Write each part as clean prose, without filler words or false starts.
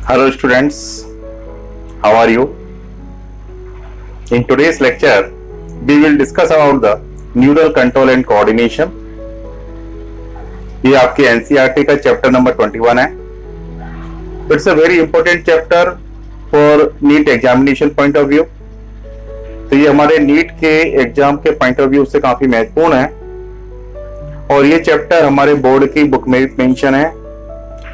Hello students, how are you? In today's lecture, we will discuss about the neural control and coordination. ये आपके NCERT का chapter number 21 है. It's a very important chapter for NEET examination point of view. तो ये हमारे NEET के exam के point of view से काफी महत्वपूर्ण है और ये चैप्टर हमारे बोर्ड की बुक में भी मेंशन है.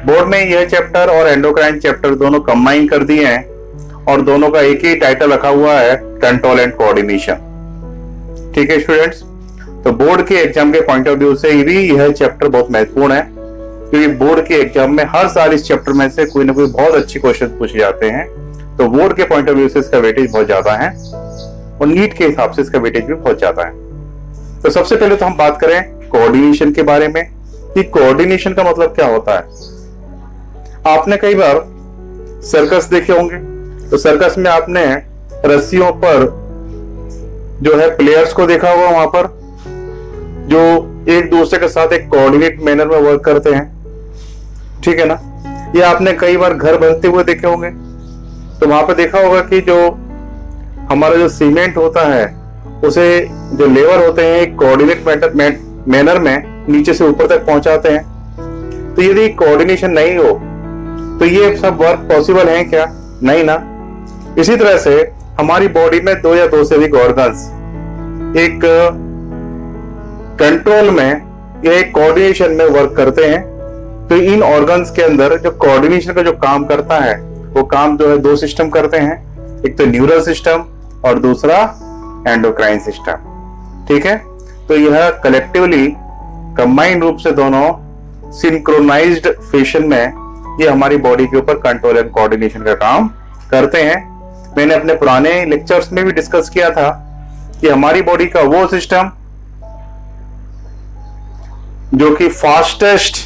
बोर्ड में यह चैप्टर और एंडोक्राइन चैप्टर दोनों कंबाइन कर दिए हैं और दोनों का एक ही टाइटल रखा हुआ है, कंट्रोल एंड कोऑर्डिनेशन. ठीक है स्टूडेंट्स, तो बोर्ड के एग्जाम के पॉइंट ऑफ व्यू से भी यह चैप्टर बहुत महत्वपूर्ण है क्योंकि बोर्ड के एग्जाम में हर साल इस चैप्टर में से कोई ना कोई बहुत अच्छे क्वेश्चन पूछे जाते हैं. तो बोर्ड के पॉइंट ऑफ व्यू से इसका वेटेज बहुत ज्यादा है और नीट के हिसाब से इसका वेटेज भी बहुत ज्यादा है. तो सबसे पहले तो हम बात करें कोऑर्डिनेशन के बारे में कि कोऑर्डिनेशन का मतलब क्या होता है. आपने कई बार सर्कस देखे होंगे, तो सर्कस में आपने रस्सियों पर जो है प्लेयर्स को देखा होगा, वहां पर जो एक दूसरे के साथ एक कोऑर्डिनेट मैनर में वर्क करते हैं. ठीक है ना. ये आपने कई बार घर बनते हुए देखे होंगे, तो वहां पर देखा होगा कि जो हमारा जो सीमेंट होता है उसे जो लेबर होते हैं एक कोऑर्डिनेट मैनर में नीचे से ऊपर तक पहुंचाते हैं. तो यदि कोऑर्डिनेशन नहीं हो तो ये सब वर्क पॉसिबल है क्या? नहीं ना. इसी तरह से हमारी बॉडी में दो या दो से अधिक ऑर्गन्स एक कंट्रोल में या एक कोऑर्डिनेशन में वर्क करते हैं. तो इन ऑर्गन्स के अंदर जो कोऑर्डिनेशन का जो काम करता है वो काम जो है दो सिस्टम करते हैं, एक तो न्यूरल सिस्टम और दूसरा एंडोक्राइन सिस्टम. ठीक है. तो यह कलेक्टिवली कंबाइंड रूप से दोनों सिंक्रोनाइज्ड फैशन में ये हमारी बॉडी के ऊपर कंट्रोल एंड कोऑर्डिनेशन का काम करते हैं. मैंने अपने पुराने लेक्चर्स में भी डिस्कस किया था कि हमारी बॉडी का वो सिस्टम जो कि फास्टेस्ट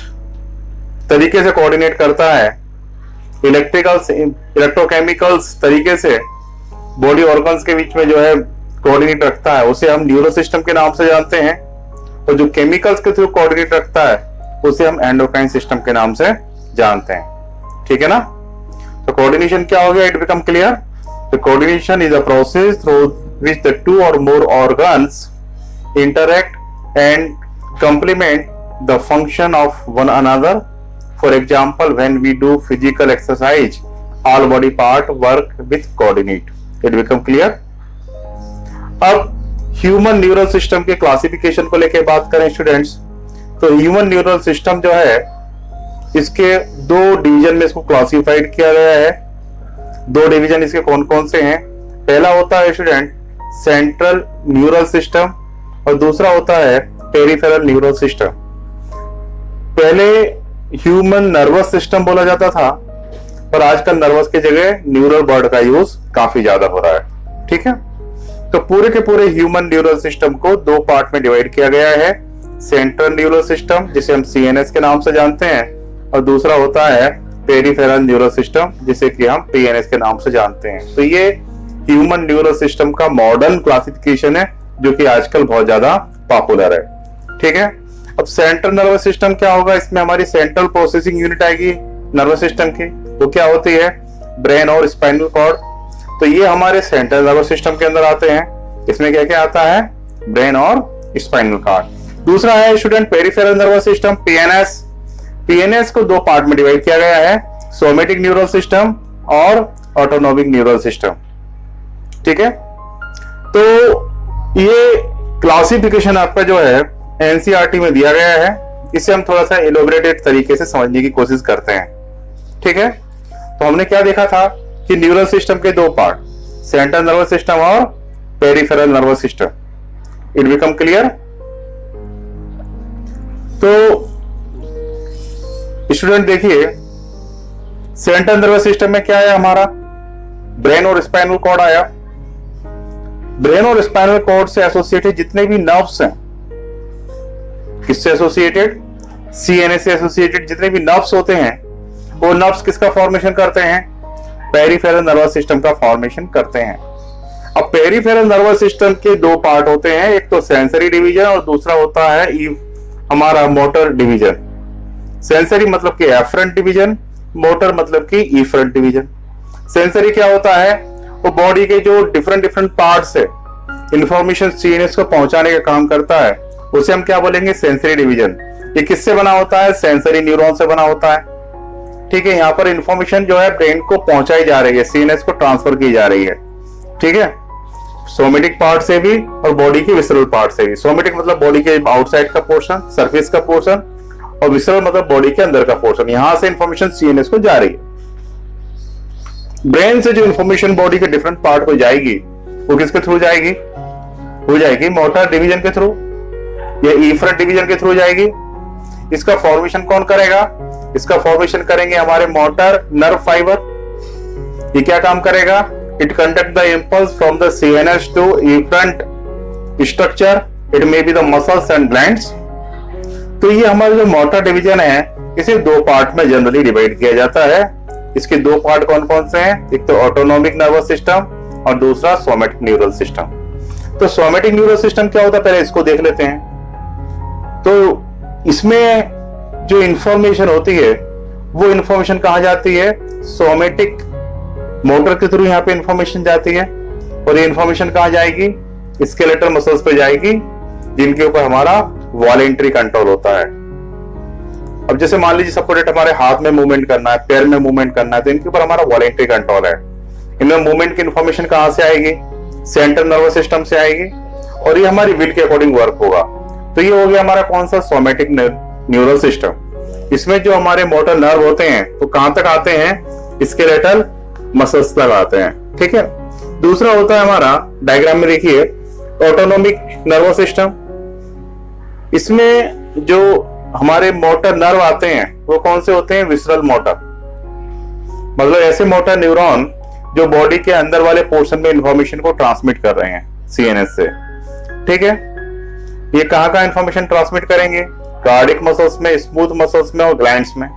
तरीके से कोऑर्डिनेट करता है, इलेक्ट्रोकेमिकल्स तरीके से बॉडी ऑर्गन्स के बीच में जो है कोऑर्डिनेट रखता है, उसे हम न्यूरो सिस्टम के नाम से जानते हैं. और जो केमिकल्स के थ्रू कोऑर्डिनेट रखता है उसे हम एंडोक्राइन सिस्टम के नाम से जानते हैं. ठीक है ना. तो कोऑर्डिनेशन क्या हो गया? It become clear. The coordination is a process through which the two or more organs interact and complement the function of one another. For example, when we do physical exercise all body part work with coordinate. It become clear. अब human neural system के classification को लेकर बात करें students, तो human neural system जो है इसके दो डिवीजन में इसको क्लासिफाइड किया गया है. दो डिवीजन इसके कौन कौन से हैं? पहला होता है स्टूडेंट सेंट्रल न्यूरल सिस्टम और दूसरा होता है पेरिफेरल न्यूरल सिस्टम. पहले ह्यूमन नर्वस सिस्टम बोला जाता था पर आजकल नर्वस की जगह न्यूरल वर्ड का यूज काफी ज्यादा हो रहा है. ठीक है. तो पूरे के पूरे ह्यूमन न्यूरल सिस्टम को दो पार्ट में डिवाइड किया गया है. सेंट्रल न्यूरल सिस्टम जिसे हम CNS के नाम से जानते हैं और दूसरा होता है पेरिफेरल न्यूरल सिस्टम जिसे कि हम PNS के नाम से जानते हैं. तो ये ह्यूमन न्यूरल सिस्टम का मॉडर्न क्लासिफिकेशन है जो कि आजकल बहुत ज्यादा पॉपुलर है. ठीक है. अब सेंट्रल नर्वस सिस्टम क्या होगा? इसमें हमारी सेंट्रल प्रोसेसिंग यूनिट आएगी नर्वस सिस्टम की. वो क्या होती है? ब्रेन और स्पाइनल कॉर्ड. तो ये हमारे सेंट्रल नर्वस सिस्टम के अंदर आते हैं. इसमें क्या क्या आता है? ब्रेन और स्पाइनल कॉर्ड. दूसरा है student peripheral nervous system PNS. PNS को दो पार्ट में डिवाइड किया गया है, सोमेटिक न्यूरल सिस्टम और ऑटोनोमिक न्यूरल सिस्टम. ठीक है. तो ये क्लासिफिकेशन आपका जो है NCERT में दिया गया है. इसे हम थोड़ा सा एलोबरेटेड तरीके से समझने की कोशिश करते हैं. ठीक है. तो हमने क्या देखा था कि न्यूरल सिस्टम के दो पार्ट, सेंट्रल नर्वस सिस्टम और peripheral nervous system. It become clear. तो स्टूडेंट देखिए, सेंट्रल नर्वस सिस्टम में क्या आया? हमारा ब्रेन और स्पाइनल कॉर्ड आया. ब्रेन और स्पाइनल कॉर्ड से एसोसिएटेड जितने भी नर्व्स हैं, किससे एसोसिएटेड? CNS से एसोसिएटेड जितने भी नर्व्स होते हैं वो नर्व्स किसका फॉर्मेशन करते हैं? पेरिफेरल नर्वस सिस्टम का फॉर्मेशन करते हैं. अब पेरिफेरल नर्वस सिस्टम के दो पार्ट होते हैं, एक तो सेंसरी डिवीजन और दूसरा होता है हमारा मोटर डिवीजन। सेंसरी मतलब कि एफरेंट डिवीजन, मोटर मतलब कि इफरेंट डिवीजन। सेंसरी क्या होता है, वो बॉडी के जो डिफरेंट पार्ट्स है इंफॉर्मेशन सीएनएस को पहुंचाने का काम करता है, उसे हम क्या बोलेंगे, सेंसरी डिवीजन। ये किससे बना होता है, सेंसरी न्यूरॉन से बना होता है। ठीक है, यहाँ पर इंफॉर्मेशन जो है ब्रेन को पहुंचाई जा रही है, सीएनएस को ट्रांसफर की जा रही है। ठीक है, सोमेटिक पार्ट से भी और बॉडी के विसरल पार्ट से भी। सोमेटिक मतलब बॉडी के आउटसाइड का पोर्शन, सरफेस का पोर्शन, और विसरल मतलब बॉडी के अंदर का पोर्शन। यहां से इंफॉर्मेशन सीएनएस को जा रही है। ब्रेन से जो इंफॉर्मेशन बॉडी के डिफरेंट पार्ट को जाएगी, वो किसके थ्रू जाएगी, हो जाएगी मोटर डिवीजन के थ्रू या इफरेंट डिवीजन के थ्रू जाएगी। इसका फॉर्मेशन कौन करेगा, इसका फॉर्मेशन करेंगे हमारे मोटर नर्व फाइबर। ये क्या काम करेगा, it conduct the impulse from the CNS to efferent structure, it may be the muscles and glands. तो ये हमारा जो मोटर डिवीजन है, इसे दो पार्ट में जनरली डिवाइड किया जाता है। इसके दो पार्ट कौन कौन से हैं, एक तो ऑटोनॉमिक नर्वस सिस्टम और दूसरा सोमेटिक न्यूरल सिस्टम। तो सोमेटिक न्यूरल सिस्टम क्या होता है, पहले इसको देख लेते हैं। तो इसमें जो इंफॉर्मेशन होती है वो इंफॉर्मेशन कहां जाती है, सोमेटिक मोटर के थ्रू यहाँ पे इंफॉर्मेशन जाती है। और ये इंफॉर्मेशन कहां जाएगी, स्केलेटल मसल्स पे जाएगी, जिनके ऊपर हमारा वॉलेंट्री कंट्रोल होता है। अब जैसे मान लीजिए सपोर्टेड हमारे हाथ में मूवमेंट करना है, पैर में मूवमेंट करना है, तो इनके ऊपर हमारा वॉलेंट्री कंट्रोल है। इनमें मूवमेंट की इंफॉर्मेशन कहां से आएगी, सेंट्रल नर्वस सिस्टम से आएगी, और ये हमारी विल के अकॉर्डिंग वर्क होगा। तो ये हो गया हमारा कौन सा, सोमेटिक न्यूरल सिस्टम। इसमें जो हमारे मोटर नर्व होते हैं वो कहां तक आते हैं, स्केलेटल मसल्स तक आते हैं। ठीक है, दूसरा होता है हमारा, डायग्राम में देखिए, ऑटोनॉमिक नर्वस सिस्टम। इसमें जो हमारे मोटर नर्व आते हैं वो कौन से होते हैं, विसरल मोटर, मतलब ऐसे मोटर न्यूरॉन जो बॉडी के अंदर वाले पोर्शन में इंफॉर्मेशन को ट्रांसमिट कर रहे हैं सीएनएस से। ठीक है, ये कहां कहां इंफॉर्मेशन ट्रांसमिट करेंगे, कार्डिक मसल्स में, स्मूथ मसल्स में और ग्लैंड्स में।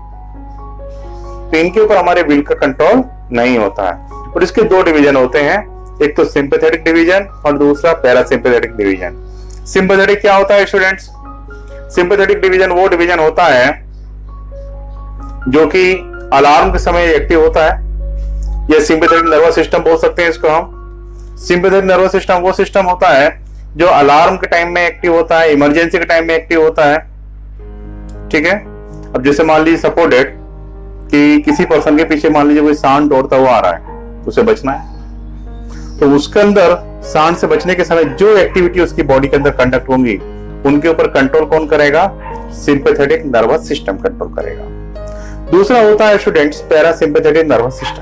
तो इनके ऊपर हमारे विल का कंट्रोल नहीं होता है। और इसके दो डिवीजन होते हैं, एक तो सिंपैथेटिक डिवीजन और दूसरा पैरासिम्पैथेटिक डिवीजन। सिंपैथेटिक क्या होता है स्टूडेंट्स, सिंपैथेटिक डिवीजन वो डिवीजन होता है जो कि अलार्म के समय एक्टिव होता है, या सिंपैथेटिक नर्वस सिस्टम बोल सकते हैं इसको हम। सिंपैथेटिक नर्वस सिस्टम वो सिस्टम होता है जो अलार्म के टाइम में एक्टिव होता है, इमरजेंसी के टाइम में एक्टिव होता है। ठीक है, अब जैसे मान लीजिए सपोर्टेड कि किसी पर्सन के पीछे मान लीजिए कोई सांड दौड़ता हुआ आ रहा है, उसे बचना है, तो उसके अंदर सांड से बचने के समय जो एक्टिविटी उसकी बॉडी के अंदर कंडक्ट होंगी, उनके ऊपर कंट्रोल कौन करेगा, सिंपैथेटिक नर्वस सिस्टम कंट्रोल करेगा। दूसरा होता है students parasympathetic nervous system.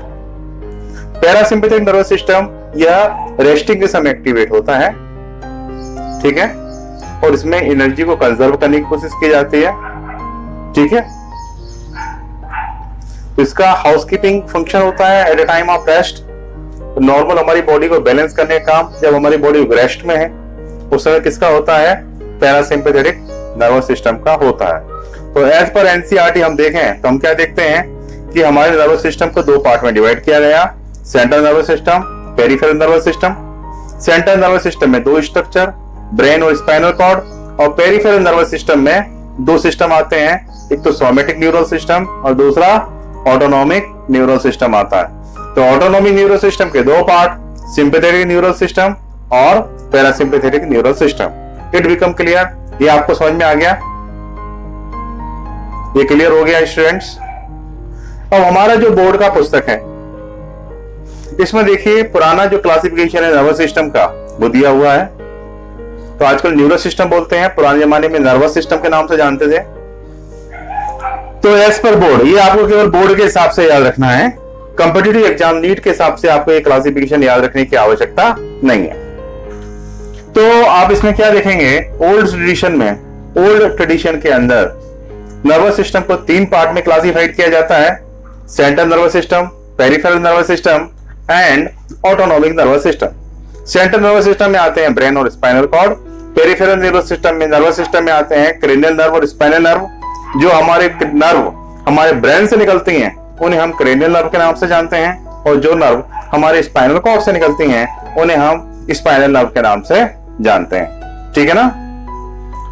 Parasympathetic nervous system यह रेस्टिंग के समय एक्टिवेट होता है। ठीक है, और इसमें एनर्जी को कंजर्व करने की कोशिश की जाती है। ठीक है, इसका हाउसकीपिंग फंक्शन होता है at a time of rest. Normal हमारी बॉडी को बैलेंस करने का काम जब हमारी बॉडी रेस्ट में है, उस समय किसका होता है, पैरासिम्पैथेटिक नर्वस सिस्टम का होता है। तो एज पर एनसीईआरटी हम देखें तो हम क्या देखते हैं कि हमारे नर्वस सिस्टम को दो पार्ट में डिवाइड किया गया, central nervous system, peripheral nervous system. Central nervous system में दो स्ट्रक्चर, ब्रेन और स्पाइनल कॉर्ड, और पेरिफेरल नर्वस सिस्टम में दो सिस्टम आते हैं, एक तो सोमेटिक न्यूरल सिस्टम और दूसरा ऑटोनॉमिक न्यूरल सिस्टम आता है। तो ऑटोनॉमिक न्यूरल सिस्टम के दो पार्ट, सिंपैथेटिक न्यूरल सिस्टम और parasympathetic neural system. It become clear, ये आपको समझ में आ गया, ये क्लियर हो गया स्टूडेंट्स। अब हमारा जो बोर्ड का पुस्तक है, इसमें देखिए पुराना जो क्लासिफिकेशन है नर्वस सिस्टम का वो दिया हुआ है। तो आजकल न्यूरो सिस्टम बोलते हैं, पुराने जमाने में नर्वस सिस्टम के नाम से जानते थे। तो एज पर बोर्ड, ये आपको केवल बोर्ड के हिसाब से याद रखना है, कॉम्पिटिटिव एग्जाम नीट के हिसाब से आपको ये क्लासिफिकेशन याद रखने की आवश्यकता नहीं है। तो आप इसमें क्या देखेंगे, ओल्ड ट्रेडिशन के अंदर नर्वस सिस्टम को तीन पार्ट में क्लासिफाइड किया जाता है, central nervous system, peripheral nervous system and autonomic nervous system. Central nervous system में आते हैं ब्रेन और spinal cord, peripheral nervous system में आते हैं क्रेनियल नर्व और स्पाइनल नर्व। जो हमारे नर्व हमारे ब्रेन से निकलती हैं उन्हें हम क्रेनियल नर्व के नाम से जानते हैं, और जो नर्व हमारे स्पाइनल कॉर्ड से निकलती हैं उन्हें हम स्पाइनल नर्व के नाम से जानते हैं। ठीक है ना।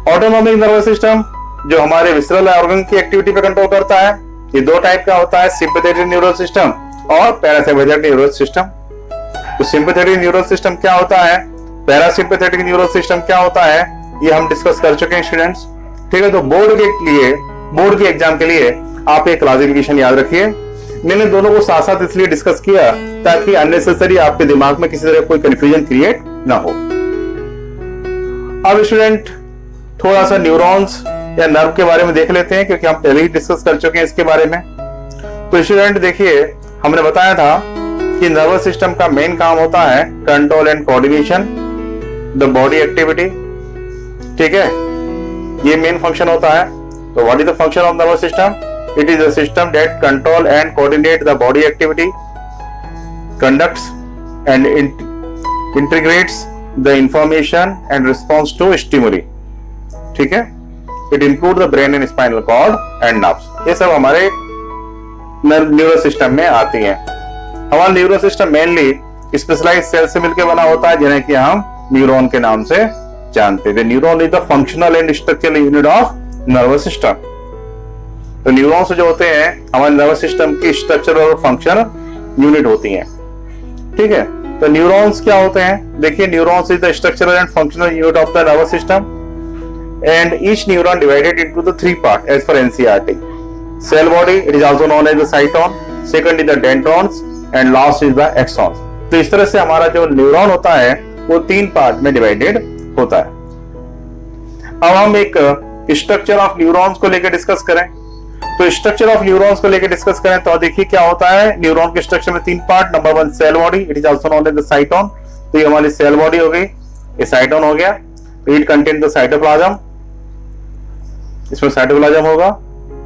ऑटोनॉमिक नर्वस सिस्टम जो हमारे विसरल ऑर्गन की एक्टिविटी पे कंट्रोल करता है, ये दो टाइप का होता है, सिंपैथेटिक न्यूरस सिस्टम और पैरासिम्पैथेटिक न्यूरस सिस्टम। तो सिंपैथेटिक न्यूरस सिस्टम क्या होता है, पैरासिम्पैथेटिक न्यूरस सिस्टम क्या होता है, ये हम डिस्कस कर चुके हैं स्टूडेंट्स। ठीक है। तो बोर्ड के एग्जाम के लिए आप एक क्लासिफिकेशन याद रखिए। मैंने दोनों को साथ साथ इसलिए डिस्कस किया ताकि अननेसेसरी आपके दिमाग में किसी तरह कोई कंफ्यूजन क्रिएट ना हो। अब स्टूडेंट थोड़ा सा न्यूरॉन्स या नर्व के बारे में देख लेते हैं, क्योंकि हम पहले ही डिस्कस कर चुके हैं इसके बारे में। तो स्टूडेंट देखिए, हमने बताया था कि नर्वस सिस्टम का मेन काम होता है control and coordination the body activity. ठीक है, ये मेन फंक्शन होता है। तो what is the function of nervous system? It is a system that control and coordinate the body activity, conducts and integrates the information and response to stimuli. ठीक है। It include the brain and spinal cord and nerves. ये सब हमारे neuro system में आती है। हमारा neuro system mainly specialized cell से मिलकर बना होता है, जिन्हें कि हम न्यूरॉन के नाम से जानते हैं। Neuron is the functional and structural unit of nervous system. तो न्यूरॉन्स जो होते हैं हमारे नर्वस सिस्टम की स्ट्रक्चरल और फंक्शनल यूनिट होती हैं। ठीक है। तो न्यूरॉन्स क्या होते हैं? देखिए, neurons is the structural and functional unit of the nervous system and each neuron divided into the three parts as per NCERT. Cell body, it is also known as the cyton, second is the dendrons and last is the axons. तो इस तरह से हमारा जो neuron होता है वो तीन पार्ट में डिवाइडेड होता है। अब हम एक स्ट्रक्चर ऑफ न्यूरॉन्स को लेकर डिस्कस करें। तो स्ट्रक्चर ऑफ न्यूरॉन्स को लेकर डिस्कस करें तो देखिए क्या होता है। न्यूरॉन के स्ट्रक्चर में तीन part. Number one cell body, it is also known as the cyton. तो ये हमारी सेल बॉडी हो गई, ये साइटोन हो गया। इट कंटेन द साइटोप्लाज्म, इसमें साइटोप्लाज्म होगा,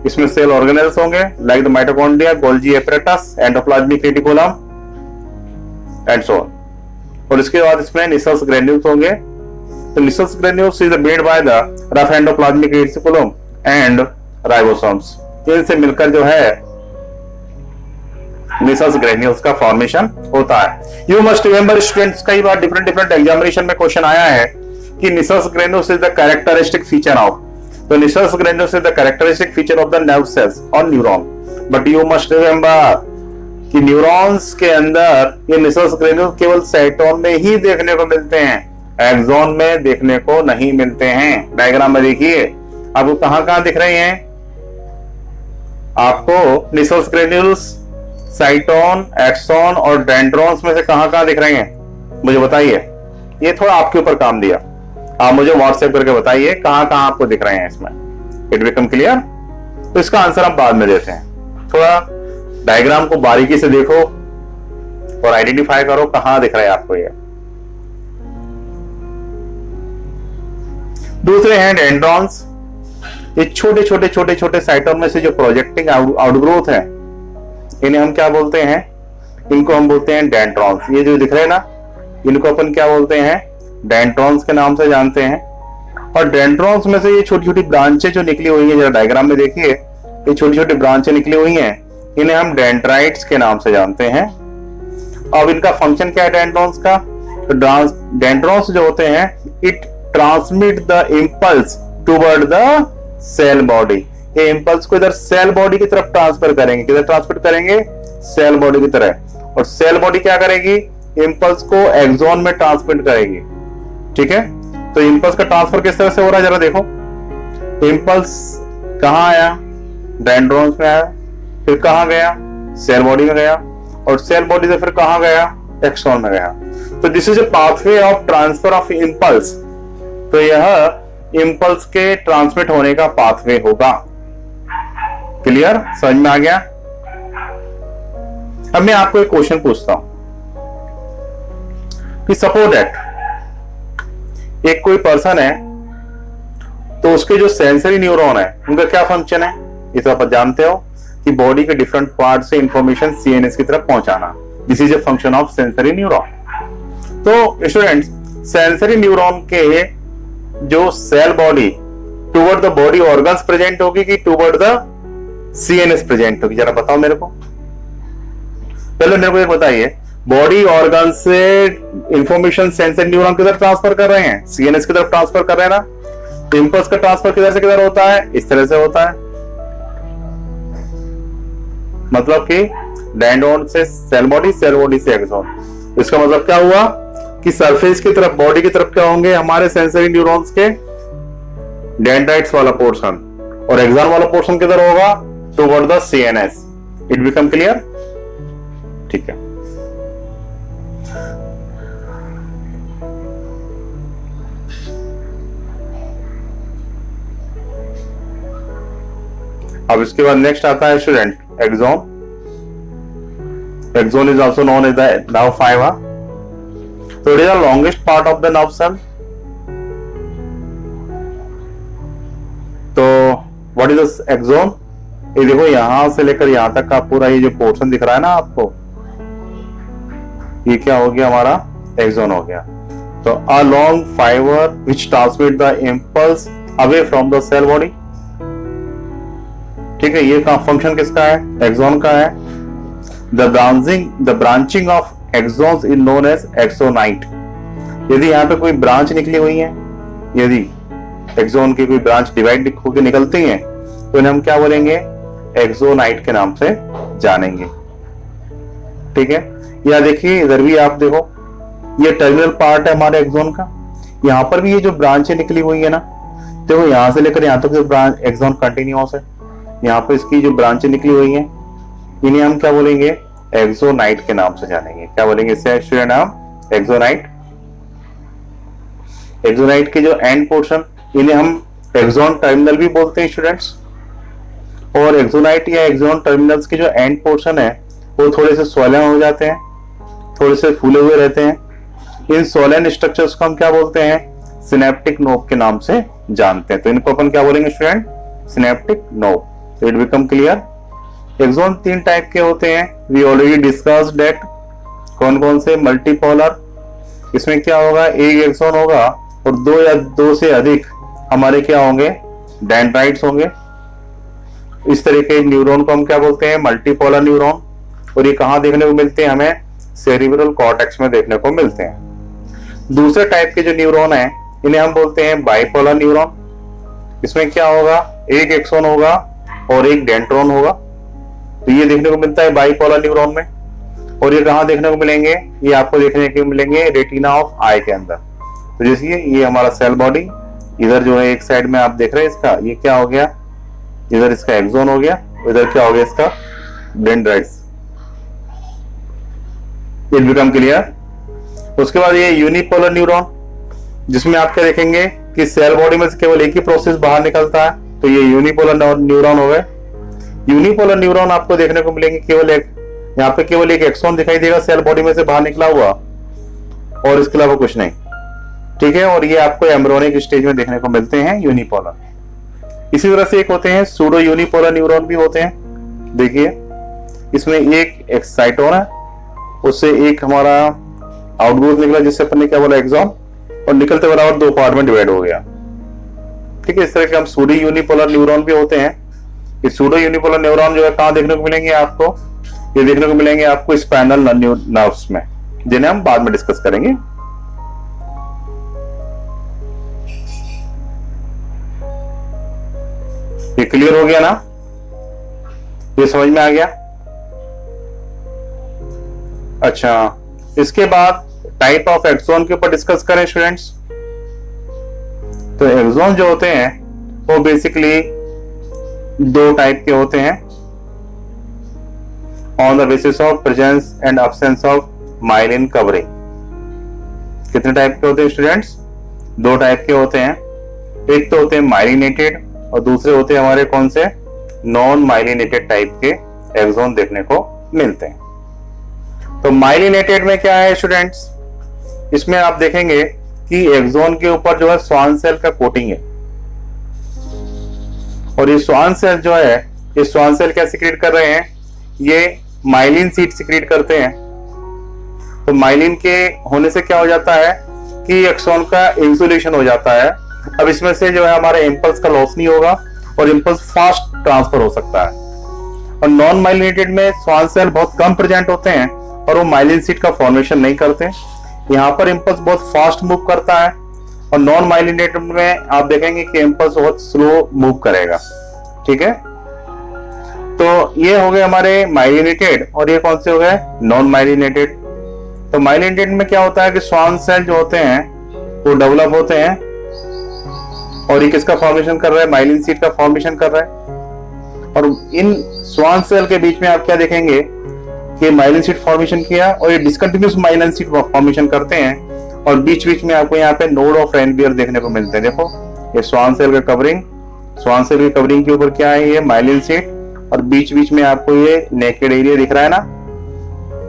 इसमें सेल ऑर्गेनेल्स होंगे like the mitochondria, Golgi apparatus, endoplasmic reticulum and so on. और इसके बाद इसमें निसल्स ग्रेन्यूल्स होंगे। तो Nissl's granules is made by the rough endoplasmic reticulum and ribosomes. इनसे मिलकर जो है निसल्स ग्रेन्यूल्स का फॉर्मेशन होता है। यू मस्ट रिमेंबर स्टूडेंट्स, कई बार डिफरेंट एग्जामिनेशन में क्वेश्चन आया है कि Nissl's granules is the characteristic feature of. तो Nissl's granules is the characteristic feature of the nerve cells और neuron. But you must remember कि न्यूरॉन्स के अंदर ये निसल्स ग्रेन्यूल्स केवल साइटोन में ही देखने को मिलते हैं, एक्सॉन में देखने को नहीं मिलते हैं। डायग्राम में देखिए आपको कहां दिख रहे हैं। आपको निसल्स ग्रेन्यूल्स साइटोन, एक्सॉन और डेंड्रॉन्स में से कहां दिख रहे हैं, मुझे बताइए। ये थोड़ा आपके ऊपर काम दिया, आप मुझे व्हाट्सएप करके बताइए कहां आपको दिख रहे हैं इसमें। It become clear? तो इसका आंसर हम बाद में देते हैं। थोड़ा डायग्राम को बारीकी से देखो और आइडेंटिफाई करो कहां दिख रहा है आपको ये। दूसरे हैं डेंड्रॉन्स। ये छोटे साइटोन में से जो प्रोजेक्टिंग आउटग्रोथ है, इन्हें हम क्या बोलते हैं? इनको हम बोलते हैं डेंड्रॉन्स। ये जो दिख रहे हैं ना, इनको अपन क्या बोलते हैं? डेंड्रॉन्स के नाम से जानते हैं। और डेंड्रॉन्स में से ये छोटी ब्रांचें जो निकली हुई है, जरा डायग्राम में देखिए, ये छोटी ब्रांचें निकली हुई हैं, इन्हें हम डेंड्राइट्स के नाम से जानते हैं। अब इनका फंक्शन क्या है डेंड्रॉन्स का? तो डेंड्रॉन्स जो होते हैं, it transmit the impulse toward the cell body. ये इंपल्स को इधर सेल बॉडी की तरफ ट्रांसफर करेंगे। किधर ट्रांसफर करेंगे? सेल बॉडी की तरह। और सेल बॉडी क्या करेगी? इंपल्स को एक्सॉन में ट्रांसमिट करेगी। ठीक है। तो इंपल्स का ट्रांसफर किस तरह से हो रहा है, जरा देखो। इंपल्स कहां आया? डेंड्रॉन्स में आया, फिर कहां गया? सेल बॉडी में गया, और सेल बॉडी से फिर कहां गया? एक्सॉन में गया। तो this is a pathway of transfer of impulse. तो यह इंपल्स के ट्रांसमिट होने का पाथवे होगा। क्लियर? समझ में आ गया? अब मैं आपको एक क्वेश्चन पूछता हूं कि सपोज दैट एक कोई पर्सन है, तो उसके जो सेंसरी न्यूरॉन है उनका क्या फंक्शन है? ये तो आप जानते हो कि बॉडी के डिफरेंट पार्ट से इंफॉर्मेशन सीएनएस की तरफ पहुंचाना। This is a function of sensory neuron. तो स्टूडेंट्स, सेंसरी न्यूरॉन के जो cell body toward the body organs present होगी कि टुवर्ड द सीएनएस प्रेजेंट होगी, जरा बताओ मेरे को। पहले मेरे को एक बताइए, बॉडी ऑर्गन से इंफॉर्मेशन सेंसर न्यूरॉन किधर ट्रांसफर कर रहे हैं, सीएनएस की तरफ ट्रांसफर कर रहे हैं ना। इम्पल्स का ट्रांसफर किधर से किधर होता है, इस तरह से होता है। मतलब कि डेंड्रोन से सेल बॉडी से एक्सॉन। इसका मतलब क्या हुआ कि सरफेस की तरफ, बॉडी की तरफ क्या होंगे हमारे सेंसरी न्यूरॉन्स के डेंड्राइट्स वाला पोर्शन, और एक्सॉन वाला पोर्शन किधर होगा, toward the CNS. It become clear? ठीक है। अब इसके बाद नेक्स्ट आता है student axon. Axon is also known as the nerve fibre. तो it is the longest part of the nerve cell. तो व्हाट इज द एक्सॉन? ये देखो यहां से लेकर यहां तक का पूरा ये जो पोर्शन दिख रहा है ना आपको, ये क्या हो गया हमारा, एक्सॉन हो गया। तो a long fibre which transmit the impulse away from the cell body. ठीक है, ये का फंक्शन किसका है, एक्सॉन का है। The branching of axons is known as axonite. यदि यहाँ पे कोई ब्रांच निकली हुई है, यदि एक्सॉन की कोई ब्रांच डिवाइड होकर निकलती है, तो इन्हें हम क्या बोलेंगे, एक्सोनाइट के नाम से जानेंगे। ठीक है, यह देखिए इधर भी आप देखो, ये टर्मिनल पार्ट है हमारे एक्सॉन का। यहाँ पर भी ये जो ब्रांचें निकली हुई है ना, देखो यहां से लेकर यहां तक जो ब्रांच एक्सॉन कंटिन्यूअस है, यहाँ पर इसकी जो ब्रांचें निकली हुई हैं, इन्हें हम क्या बोलेंगे, एक्सोनाइट के नाम से जानेंगे। क्या बोलेंगे इससे स्टूडेंट, नाम एक्सोनाइट। एक्सोनाइट के जो एंड पोर्शन, इन्हें हम एक्सॉन टर्मिनल भी बोलते हैं स्टूडेंट्स। और एक्सोनाइट या एक्सॉन टर्मिनल्स के जो एंड पोर्शन है, वो थोड़े से स्वोलन हो जाते हैं, थोड़े से फूले हुए रहते हैं। इन स्वोलन स्ट्रक्चर्स को हम क्या बोलते हैं, सिनेप्टिक नोब के नाम से जानते हैं। तो इनको अपन क्या बोलेंगे student, synaptic knob. It become clear? Axon 3 type के होते हैं, वी ऑलरेडी डिस्कस्ड दैट। कौन कौन से, मल्टीपोलर, इसमें क्या होगा, एक एक्सॉन होगा और 2 या 2 से अधिक हमारे क्या होंगे, डेंड्राइट्स होंगे। इस तरह के न्यूरॉन को हम क्या बोलते हैं, मल्टीपोलर न्यूरॉन। और ये कहां देखने को मिलते हैं, हमें सेरिब्रल कॉर्टेक्स में देखने को मिलते हैं। दूसरे टाइप के जो न्यूरॉन है, इन्हें हम बोलते हैं बाइपोलर न्यूरॉन। इसमें क्या होगा, एक एक्सॉन होगा और एक डेंड्रॉन होगा। तो ये देखने को मिलता है बाइपोलर न्यूरॉन में। और ये कहां देखने को मिलेंगे, ये आपको देखने को मिलेंगे रेटिना ऑफ आई के अंदर। तो जैसे ये हमारा सेल बॉडी, इधर जो है एक साइड में आप देख रहे हैं इसका, ये क्या हो गया, इधर इसका एक्सॉन हो गया, इधर क्या हो गया इसका, डेंड्राइट्स। It become clear? उसके बाद ये यूनिपोलर न्यूरॉन, जिसमें आप क्या देखेंगे कि सेल बॉडी में से केवल एक ही प्रोसेस बाहर निकलता है, तो ये यूनिपोलर न्यूरॉन हो गए। यूनिपोलर न्यूरॉन आपको देखने को मिलेंगे केवल एक, यहाँ पे केवल एक एक्सॉन दिखाई देगा सेल बॉडी में से बाहर निकला हुआ, और इसके अलावा कुछ नहीं। ठीक है, और ये आपको एम्ब्रियोनिक स्टेज में देखने को मिलते हैं यूनिपोलर। इसी तरह से एक होते हैं सूडो यूनिपोलर न्यूरॉन भी होते हैं। देखिए इसमें एक एक्साइटोन है, उससे एक हमारा आउटग्रोथ निकला, जिससे अपन ने क्या बोला, एक्सॉन, और निकलते बराबर 2 पार्ट में डिवाइड हो गया। ठीक है, इस तरह के हम सूडो यूनिपोलर न्यूरॉन भी होते हैं। ये सूडो यूनिपोलर न्यूरॉन जो है कहां देखने को मिलेंगे आपको, ये देखने को मिलेंगे आपको स्पाइनल नर्व्स में, जिन्हें हम बाद में डिस्कस करेंगे। ये क्लियर हो गया ना, ये समझ में आ गया? अच्छा, इसके बाद टाइप ऑफ एक्सॉन के ऊपर डिस्कस करें स्टूडेंट्स। तो एक्सॉन जो होते हैं वो बेसिकली 2 टाइप के होते हैं, on the basis of presence and absence of myelin covering. कितने टाइप के होते हैं स्टूडेंट्स? 2 टाइप के होते हैं। एक तो होते हैं माइलिनेटेड, और दूसरे होते हैं हमारे कौन से, नॉन माइलिनेटेड टाइप के एक्सॉन देखने को मिलते हैं। तो माइलिनेटेड में क्या है स्टूडेंट्स, इसमें आप देखेंगे कि एक्सॉन के ऊपर जो है स्वान सेल का कोटिंग है, और ये स्वान सेल जो है, ये स्वान सेल क्या सिक्रीट कर रहे हैं, ये माइलिन सीट सिक्रीट करते हैं। तो माइलिन के होने से क्या हो जाता है कि एक्सॉन का इंसुलेशन हो जाता है। अब इसमें से जो है हमारा इंपल्स का लॉस नहीं होगा, और इंपल्स फास्ट ट्रांसफर हो सकता है। और नॉन माइलिनेटेड में स्वान सेल बहुत कम प्रेजेंट होते हैं, और वो माइलिन शीट का फॉर्मेशन नहीं करते। यहाँ पर इम्पल्स बहुत फास्ट मूव करता है और नॉन माइलिनेटेड में आप देखेंगे कि इम्पल्स बहुत स्लो मूव करेगा। ठीक है, तो ये हो गए हमारे माइलिनेटेड और ये कौन से हो गए, नॉन माइलिनेटेड। तो माइलिनेटेड में क्या होता है कि श्वान सेल जो होते हैं वो डेवलप होते हैं और ये किसका फॉर्मेशन कर रहा है, माइलिन शीट का फॉर्मेशन कर रहा है। और इन श्वान सेल के बीच में आप क्या देखेंगे कि माइलिन शीट फॉर्मेशन किया और ये डिसकंटिन्यूस माइलिन शीट फॉर्मेशन करते हैं और बीच बीच में आपको यहाँ पे नोड ऑफ रेनवियर देखने को मिलते हैं। देखो ये श्वान सेल का कवरिंग, श्वान सेल की कवरिंग के ऊपर क्या है, ये माइलिन शीट और बीच बीच में आपको ये नेकेड एरिया दिख रहा है ना,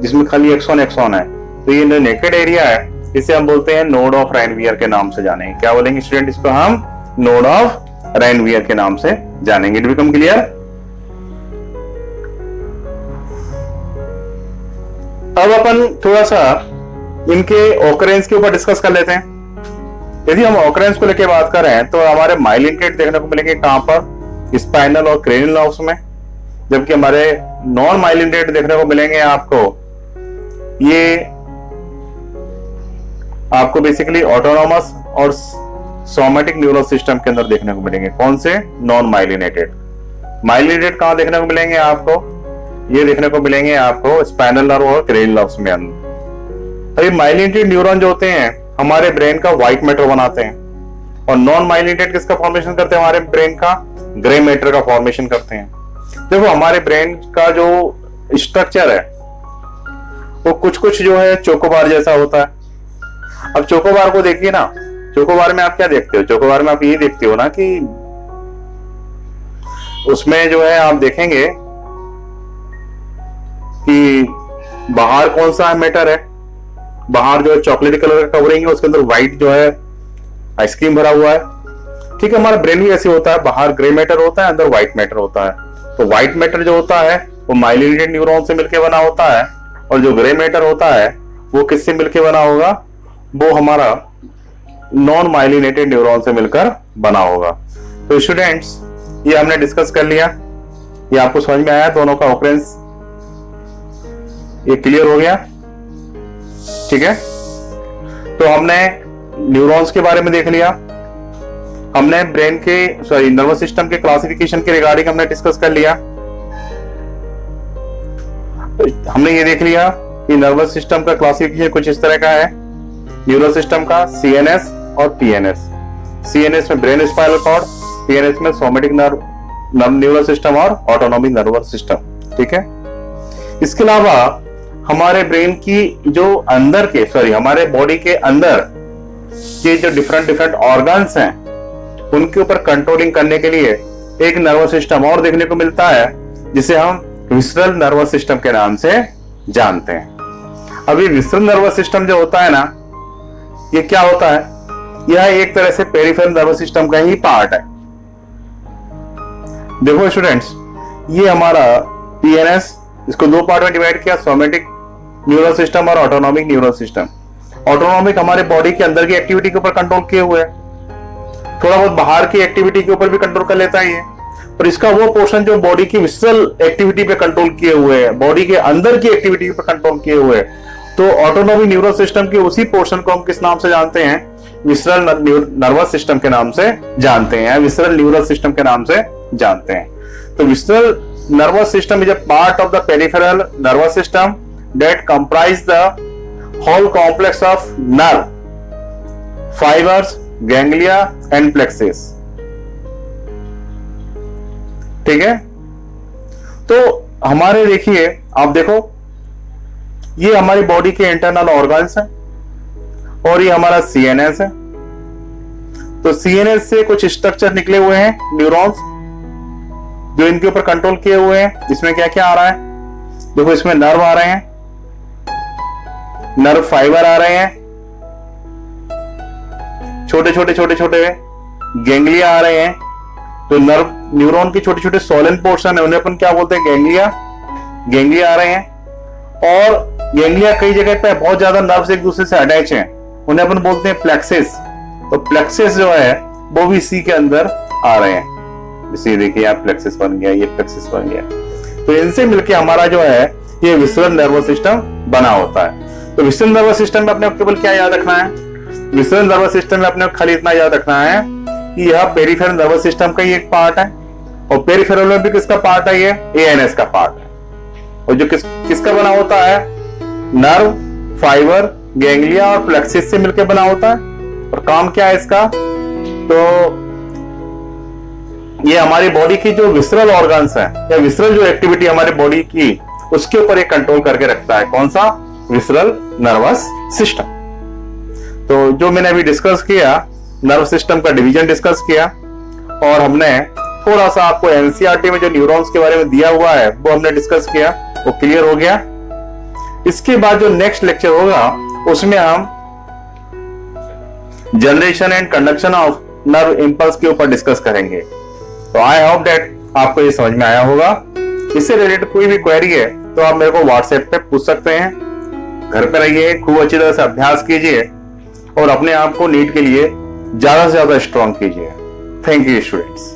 जिसमें खाली एक्सॉन एक्सॉन है। तो ये नेकेड एरिया है, इसे हम बोलते हैं नोड ऑफ रेनवियर के नाम से जानेंगे। क्या बोलेंगे स्टूडेंट, इसको हम नोड ऑफ रेनवियर के नाम से जानेंगे। It become clear. अब अपन थोड़ा सा इनके ऑकरेंस के ऊपर डिस्कस कर लेते हैं। यदि हम ऑकरेंस को लेकर बात कर रहे हैं तो हमारे माइलिनेटेड देखने को मिलेंगे कहां पर, स्पाइनल और क्रेनियल नर्व्स में, जबकि हमारे नॉन माइलिनेटेड देखने को मिलेंगे आपको ये आपको बेसिकली ऑटोनॉमस और सोमैटिक न्यूरल सिस्टम के अंदर देखने को मिलेंगे। कौन से, नॉन माइलिनेटेड। माइलिनेटेड कहां देखने को मिलेंगे आपको, ये देखने को मिलेंगे आपको स्पाइनल नर्व और क्रेनियल नर्व्स में अंदर। तो ये माइलिनेटेड न्यूरॉन जो होते हैं हमारे ब्रेन का व्हाइट मैटर बनाते हैं और नॉन माइलिनेटेड किसका फॉर्मेशन करते हैं, हमारे ब्रेन का ग्रे मैटर का फॉर्मेशन करते हैं। देखो हमारे ब्रेन का जो स्ट्रक्चर है वो कुछ कुछ जो है चोकोबार जैसा होता है। अब चोकोबार को देखिए ना, चोकोबार में आप क्या देखते हो, चोकोबार में आप ये देखते हो ना कि उसमें जो है आप देखेंगे कि बाहर कौन सा मैटर है, बाहर जो है चॉकलेटी कलर का कवरिंग है, उसके अंदर व्हाइट जो है आइसक्रीम भरा हुआ है। ठीक है, हमारा ब्रेन भी ऐसे होता है, बाहर ग्रे मैटर होता है, अंदर व्हाइट मैटर होता है। तो व्हाइट मैटर जो होता है वो माइलिनेटेड न्यूरॉन से मिलकर बना होता है और जो ग्रे मैटर होता है वो किससे मिलकर बना होगा, वो हमारा नॉन माइलिनेटेड न्यूरॉन से मिलकर बना होगा। तो स्टूडेंट्स ये हमने डिस्कस कर लिया, ये आपको समझ में आया दोनों का ऑकरेंस, ये क्लियर हो गया। ठीक है, तो हमने न्यूरॉन्स के बारे में देख लिया, हमने ब्रेन के नर्वस सिस्टम के क्लासिफिकेशन के रिगार्डिंग हमने डिस्कस कर लिया। हमने ये देख लिया कि नर्वस सिस्टम का क्लासिफिकेशन कुछ इस तरह का है, न्यूरल सिस्टम का सीएनएस और पीएनएस। सीएनएस में ब्रेन स्पाइनल कॉर्ड, पीएनएस में सोमैटिक न्यूरल सिस्टम और ऑटोनॉमिक नर्वस सिस्टम। ठीक है, इसके अलावा हमारे ब्रेन की जो अंदर के हमारे बॉडी के अंदर के जो डिफरेंट ऑर्गन्स हैं उनके ऊपर कंट्रोलिंग करने के लिए एक नर्वस सिस्टम और देखने को मिलता है जिसे हम विसरल नर्वस सिस्टम के नाम से जानते हैं। अभी विसरल नर्वस सिस्टम जो होता है ना, ये क्या होता है, यह एक तरह से पेरिफेरल नर्वस सिस्टम का ही पार्ट है। देखो स्टूडेंट्स, ये हमारा पीएनएस, इसको दो पार्ट में डिवाइड किया, सोमैटिक न्यूरल सिस्टम और ऑटोनॉमिक न्यूरल सिस्टम। ऑटोनॉमिक हमारे बॉडी के अंदर की एक्टिविटी के ऊपर कंट्रोल किए हुए है, थोड़ा बहुत बाहर की एक्टिविटी के ऊपर भी कंट्रोल कर लेता है ये, और इसका वो पोर्शन जो बॉडी की विसरल एक्टिविटी पे कंट्रोल किए हुए है, बॉडी के अंदर की एक्टिविटी पे कंट्रोल किए हुए है। तो ऑटोनॉमिक न्यूरल सिस्टम के उसी पोर्शन को हम किस नाम से जानते हैं, विसरल नर्वस सिस्टम के नाम से जानते हैं, विसरल न्यूरल सिस्टम के नाम से जानते हैं। तो visceral nervous system is a part of the peripheral nervous system that comprise the whole complex of nerve, fibers, ganglia and plexus। ठीक है, तो हमारे देखिए, आप देखो ये हमारी बॉडी के इंटरनल ऑर्गन्स हैं और ये हमारा सीएनएस है। तो सीएनएस से कुछ स्ट्रक्चर निकले हुए हैं, न्यूरॉन्स, जो इनके ऊपर कंट्रोल किए हुए हैं। इसमें क्या क्या आ रहा है, देखो इसमें नर्व आ रहे हैं, नर्व फाइबर आ रहे हैं, छोटे छोटे छोटे छोटे गैंग्लिया आ रहे हैं। तो नर्व न्यूरॉन की छोटे छोटे सोलन पोर्शन है, उन्हें अपन क्या बोलते हैं, गैंग्लिया। गैंग्लिया आ रहे हैं और गैंग्लिया कई जगह पे बहुत ज्यादा नर्व्स एक दूसरे से अटैच हैं, उन्हें अपन बोलते हैं प्लेक्सिस। तो प्लेक्सिस जो है वो भी इसी के अंदर आ रहे हैं। इसी देखिए आप, प्लेक्सिस बन गया, ये प्लेक्सिस बन गया। तो इनसे मिलके हमारा जो है ये विसरल नर्वस सिस्टम बना होता है। तो विसरल नर्वस सिस्टम में अपने केवल क्या याद रखना है, विसरल नर्वस सिस्टम में अपने खाली इतना याद रखना है कि यह पेरिफेरल नर्वस सिस्टम का ही एक पार्ट है, और पेरिफेरल में भी किसका पार्ट है, ये एएनएस का पार्ट है। और जो किसका बना होता है, नर्व, फाइबर, गैंग्लिया और प्लेक्सिस से मिलकर बना होता है। और काम क्या है इसका, तो ये हमारी बॉडी की जो विसरल ऑर्गन्स हैं या विसरल जो एक्टिविटी हमारी बॉडी की, उसके ऊपर ये कंट्रोल करके रखता है। कौन सा, विसरल नर्वस सिस्टम। तो जो मैंने अभी डिस्कस किया, नर्व सिस्टम का डिवीजन डिस्कस किया, और हमने थोड़ा सा आपको एनसीईआरटी में जो न्यूरॉन्स के बारे में दिया हुआ है वो हमने डिस्कस किया, वो क्लियर हो गया। इसके बाद जो नेक्स्ट लेक्चर होगा उसमें हम generation and conduction of nerve impulse के ऊपर डिस्कस करेंगे। तो आई होप दैट आपको ये समझ में आया होगा। इससे रिलेटेड कोई भी क्वेरी है तो आप मेरे को व्हाट्सएप पे पूछ सकते हैं। घर पे रहिए, खूब अच्छी तरह से अभ्यास कीजिए और अपने आप को नीट के लिए ज्यादा से ज्यादा स्ट्रॉन्ग कीजिए। Thank you students.